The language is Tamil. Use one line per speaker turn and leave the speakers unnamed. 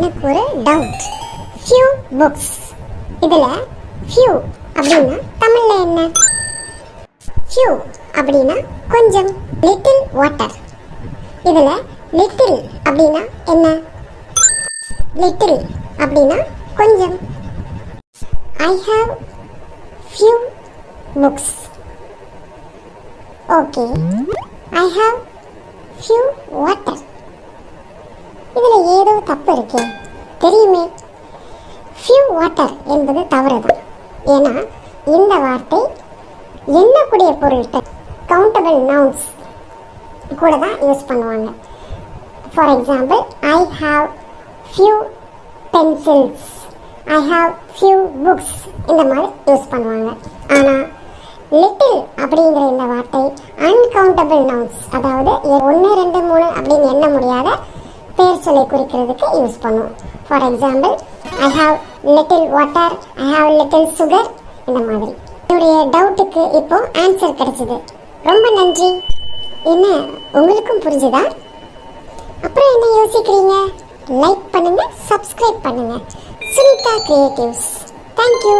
எனக்கு ஒரு டவுட். few books இதுல few அப்படின்னா தமிழ்ல என்ன? few அப்படின்னா கொஞ்சம். little water இதுல little அப்படின்னா என்ன? little அப்படின்னா கொஞ்சம். I have few books. Okay. I have few water. இதுல ஏதோ தப்பு இருக்கே, தெரியுமே. few water என்பது தவறுதான். ஏன்னா இந்த வார்த்தை எண்ணக்கூடிய பொருட்கள் கவுண்டபிள் நவுன்ஸ் கூட தான் யூஸ் பண்ணுவாங்க. For example, I have few pencils, I have few books இந்த மாதிரி யூஸ் பண்ணுவாங்க. ஆனால் லிட்டில் அப்படிங்கிற இந்த வார்த்தை அன்கவுண்டபிள் நவுன்ஸ், அதாவது 1 2 3 அப்படின்னு எண்ண முடியாத பெயர் சொல்லை குறிக்கிறதுக்கு யூஸ் பண்ணுவோம். For example, I have little water, I have little sugar இந்த மாதிரி. என்னுடைய டவுட்டுக்கு இப்போ ஆன்சர் கிடைச்சது. ரொம்ப நன்றி. என்ன உங்களுக்கும் புரிஞ்சுதா? அப்புறம் என்ன யோசிக்கிறீங்க? லைக் பண்ணுங்க, சப்ஸ்கிரைப் பண்ணுங்க. சுனிதா கிரியேட்டிவ்ஸ். தேங்க்யூ.